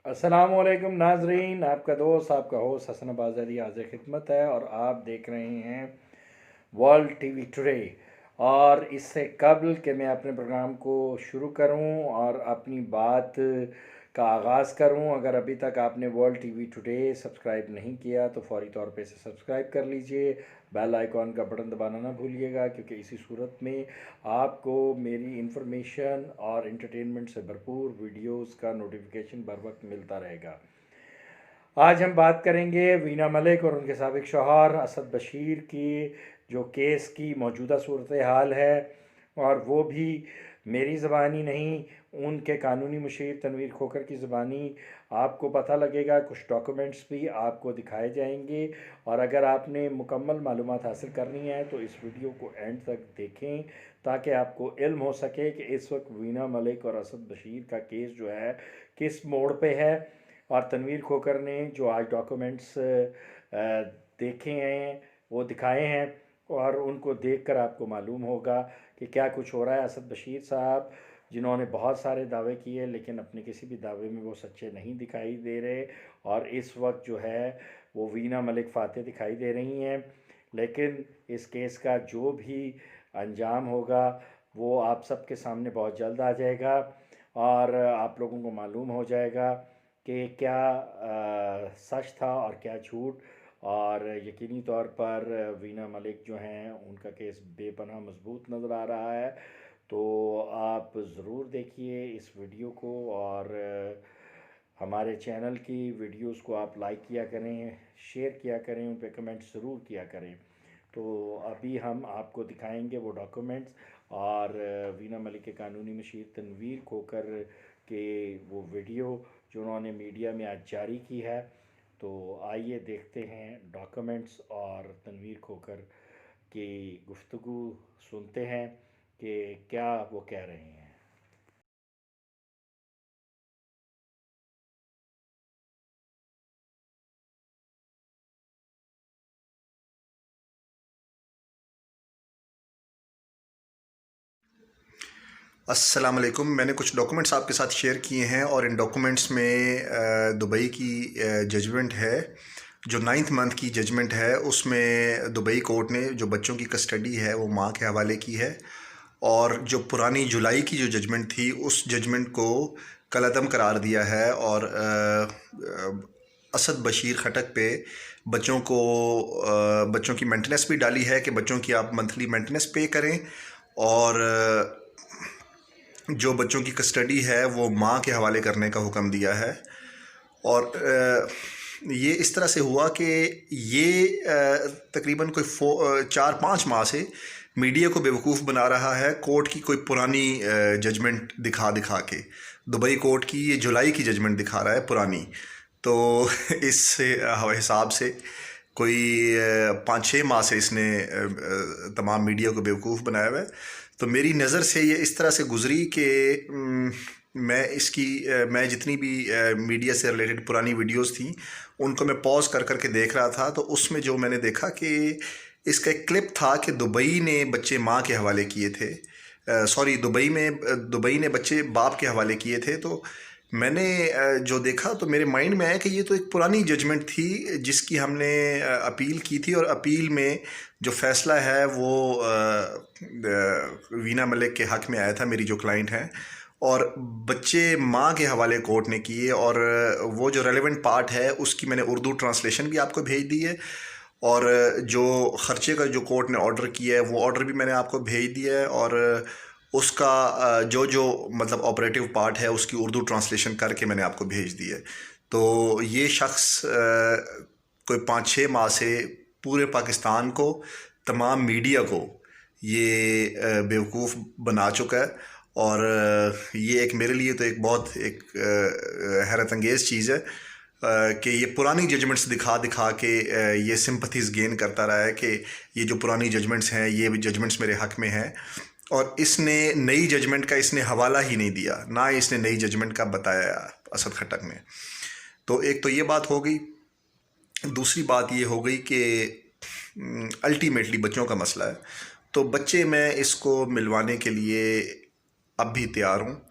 अस्सलामुअलैकुम नाजरीन, आपका दोस्त आपका होस्ट हसन बाज़ारी हाज़िर खिदमत है और आप देख रहे हैं वर्ल्ड टीवी टुडे। और इससे कबल कि मैं अपने प्रोग्राम को शुरू करूं और अपनी बात का आगाज़ करूं, अगर अभी तक आपने वर्ल्ड टीवी टुडे सब्सक्राइब नहीं किया तो फौरी तौर पे इसे सब्सक्राइब कर लीजिए। बेल आइकॉन का बटन दबाना ना भूलिएगा, क्योंकि इसी सूरत में आपको मेरी इंफॉर्मेशन और इंटरटेनमेंट से भरपूर वीडियोस का नोटिफिकेशन बर वक्त मिलता रहेगा। आज हम बात करेंगे वीना मलिक और उनके साबिक शौहर असद बशीर की जो केस की मौजूदा सूरत हाल है, और वो भी मेरी ज़बानी नहीं, उनके कानूनी मुशीर तनवीर खोकर की ज़बानी। आपको पता लगेगा, कुछ डॉक्यूमेंट्स भी आपको दिखाए जाएंगे। और अगर आपने मुकम्मल मालूमात हासिल करनी है तो इस वीडियो को एंड तक देखें, ताकि आपको इल्म हो सके कि इस वक्त वीना मलिक और असद बशीर का केस जो है किस मोड़ पे है। और तनवीर खोकर ने जो आज डॉक्यूमेंट्स देखे हैं, वो दिखाए हैं, और उनको देखकर आपको मालूम होगा कि क्या कुछ हो रहा है। असद बशीर साहब, जिन्होंने बहुत सारे दावे किए, लेकिन अपने किसी भी दावे में वो सच्चे नहीं दिखाई दे रहे, और इस वक्त जो है वो वीना मलिक फ़ातेह दिखाई दे रही हैं। लेकिन इस केस का जो भी अंजाम होगा वो आप सबके सामने बहुत जल्द आ जाएगा, और आप लोगों को मालूम हो जाएगा कि क्या सच था और क्या झूठ। और यकीनी तौर पर वीना मलिक जो हैं, उनका केस बेपनाह मजबूत नज़र आ रहा है। तो आप ज़रूर देखिए इस वीडियो को, और हमारे चैनल की वीडियोस को आप लाइक किया करें, शेयर किया करें, उन पर कमेंट ज़रूर किया करें। तो अभी हम आपको दिखाएंगे वो डॉक्यूमेंट्स, और वीना मलिक के कानूनी मशीर तनवीर खोकर के वो वीडियो जो उन्होंने मीडिया में आज जारी की है। तो आइए देखते हैं डॉक्यूमेंट्स और तनवीर खोकर की गुफ्तगू सुनते हैं कि क्या वो कह रहे हैं। अस्सलाम वालेकुम। मैंने कुछ डॉक्यूमेंट्स आपके साथ शेयर किए हैं और इन डॉक्यूमेंट्स में दुबई की जजमेंट है, जो 9th मंथ की जजमेंट है। उसमें दुबई कोर्ट ने जो बच्चों की कस्टडी है वो माँ के हवाले की है, और जो पुरानी जुलाई की जो जजमेंट थी उस जजमेंट को कलअदम करार दिया है। और असद बशीर खटक पे बच्चों की मेंटेनेंस भी डाली है कि बच्चों की आप मंथली मेंटेनेंस पे करें, और जो बच्चों की कस्टडी है वो माँ के हवाले करने का हुक्म दिया है। और ये इस तरह से हुआ कि ये तकरीबन कोई 4-5 माह से मीडिया को बेवकूफ़ बना रहा है कोर्ट की कोई पुरानी जजमेंट दिखा दिखा के। दुबई कोर्ट की ये जुलाई की जजमेंट दिखा रहा है पुरानी। तो इस हिसाब से कोई 5-6 माह से इसने तमाम मीडिया को बेवकूफ़ बनाया हुआ है। तो मेरी नज़र से ये इस तरह से गुज़री कि मैं जितनी भी मीडिया से रिलेटेड पुरानी वीडियोस थी उनको मैं पॉज कर कर के देख रहा था। तो उसमें जो मैंने देखा कि इसका एक क्लिप था कि दुबई ने बच्चे माँ के हवाले किए थे, सॉरी, दुबई ने बच्चे बाप के हवाले किए थे। तो मैंने जो देखा तो मेरे माइंड में आया कि ये तो एक पुरानी जजमेंट थी जिसकी हमने अपील की थी, और अपील में जो फ़ैसला है वो वीना मलिक के हक़ में आया था, मेरी जो क्लाइंट हैं। और बच्चे माँ के हवाले कोर्ट ने किए, और वो जो रेलेवेंट पार्ट है उसकी मैंने उर्दू ट्रांसलेशन भी आपको भेज दी है, और जो ख़र्चे का जो कोर्ट ने ऑर्डर किया है वो ऑर्डर भी मैंने आपको भेज दिया है। और उसका जो जो मतलब ऑपरेटिव पार्ट है उसकी उर्दू ट्रांसलेशन करके मैंने आपको भेज दी है। तो ये शख्स कोई 5-6 माह से पूरे पाकिस्तान को, तमाम मीडिया को ये बेवकूफ़ बना चुका है। और ये एक मेरे लिए तो एक बहुत एक हैरत अंगेज़ चीज़ है कि ये पुरानी जजमेंट्स दिखा दिखा के ये सिंपथीज़ गेन करता रहा है कि ये जो पुरानी जजमेंट्स हैं ये जजमेंट्स मेरे हक़ में हैं। और इसने नई जजमेंट का इसने हवाला ही नहीं दिया, ना ही इसने नई जजमेंट का बताया असद खटक ने। तो एक तो ये बात हो गई। दूसरी बात ये हो गई कि अल्टीमेटली बच्चों का मसला है, तो बच्चे मैं इसको मिलवाने के लिए अब भी तैयार हूँ।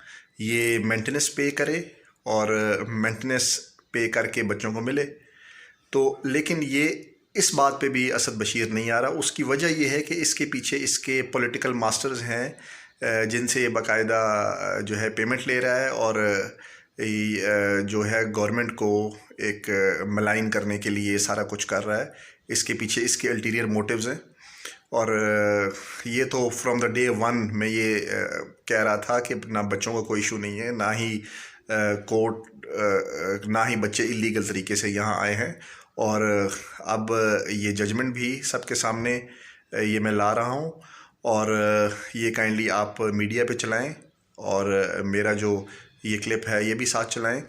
ये मेंटेनेंस पे करे और मेंटेनेंस पे करके बच्चों को मिले। तो लेकिन ये इस बात पे भी असद बशीर नहीं आ रहा। उसकी वजह ये है कि इसके पीछे इसके पॉलिटिकल मास्टर्स हैं जिनसे ये बाकायदा जो है पेमेंट ले रहा है, और जो है गवर्नमेंट को एक मलाइन करने के लिए सारा कुछ कर रहा है। इसके पीछे इसके अल्टीरियर मोटिव्स हैं। और ये तो फ्रॉम द डे वन मैं ये कह रहा था कि ना बच्चों का कोई इशू नहीं है, ना ही कोर्ट, ना ही बच्चे इलीगल तरीके से यहाँ आए हैं। और अब ये जजमेंट भी सबके सामने ये मैं ला रहा हूँ, और ये काइंडली आप मीडिया पे चलाएं, और मेरा जो ये क्लिप है ये भी साथ चलाएं,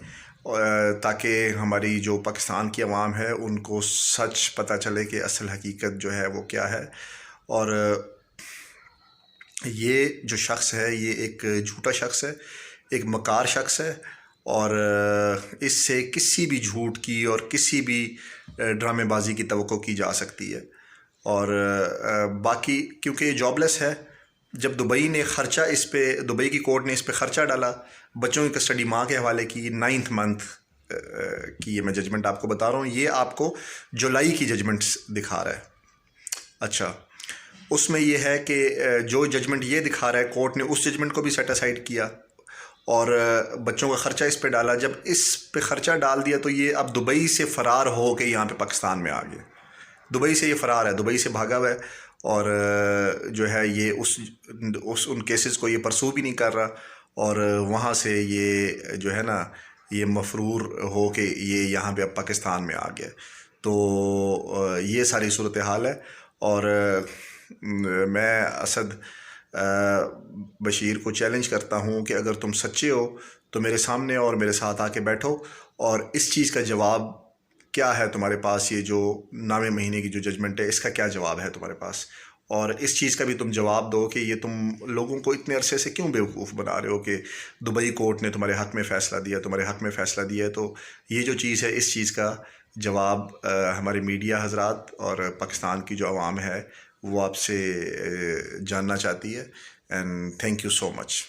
ताकि हमारी जो पाकिस्तान की आवाम है उनको सच पता चले कि असल हकीकत जो है वो क्या है। और ये जो शख्स है ये एक झूठा शख्स है, एक मकार शख्स है, और इससे किसी भी झूठ की और किसी भी ड्रामेबाजी की तवक्को की जा सकती है। और बाकी क्योंकि ये जॉबलेस है, जब दुबई ने ख़र्चा इस पे, दुबई की कोर्ट ने इस पे ख़र्चा डाला, बच्चों की कस्टडी माँ के हवाले की 9th मंथ की, ये मैं जजमेंट आपको बता रहा हूँ, ये आपको जुलाई की जजमेंट्स दिखा रहा है। अच्छा, उसमें ये है कि जो जजमेंट ये दिखा रहा है कोर्ट ने उस जजमेंट को भी सेट असाइड किया, और बच्चों का ख़र्चा इस पे डाला। जब इस पे ख़र्चा डाल दिया तो ये अब दुबई से फ़रार हो के यहाँ पे पाकिस्तान में आ गया। दुबई से ये फ़रार है, दुबई से भागा हुआ है, और जो है ये उस उन केसेस को ये परसू भी नहीं कर रहा, और वहाँ से ये जो है ना ये मफरूर हो के ये यहाँ पे अब पाकिस्तान में आ गया। तो ये सारी सूरत हाल है। और मैं असद बशीर को चैलेंज करता हूँ कि अगर तुम सच्चे हो तो मेरे सामने और मेरे साथ आके बैठो, और इस चीज़ का जवाब क्या है तुम्हारे पास, ये जो 9वें महीने की जो जजमेंट है इसका क्या जवाब है तुम्हारे पास। और इस चीज़ का भी तुम जवाब दो कि ये तुम लोगों को इतने अरसे से क्यों बेवकूफ़ बना रहे हो कि दुबई कोर्ट ने तुम्हारे हक़ में फ़ैसला दिया, तुम्हारे हक़ में फ़ैसला दिया है। तो ये जो चीज़ है, इस चीज़ का जवाब हमारे मीडिया हजरात और पाकिस्तान की जो आवाम है वो आपसे जानना चाहती है। And thank you so much.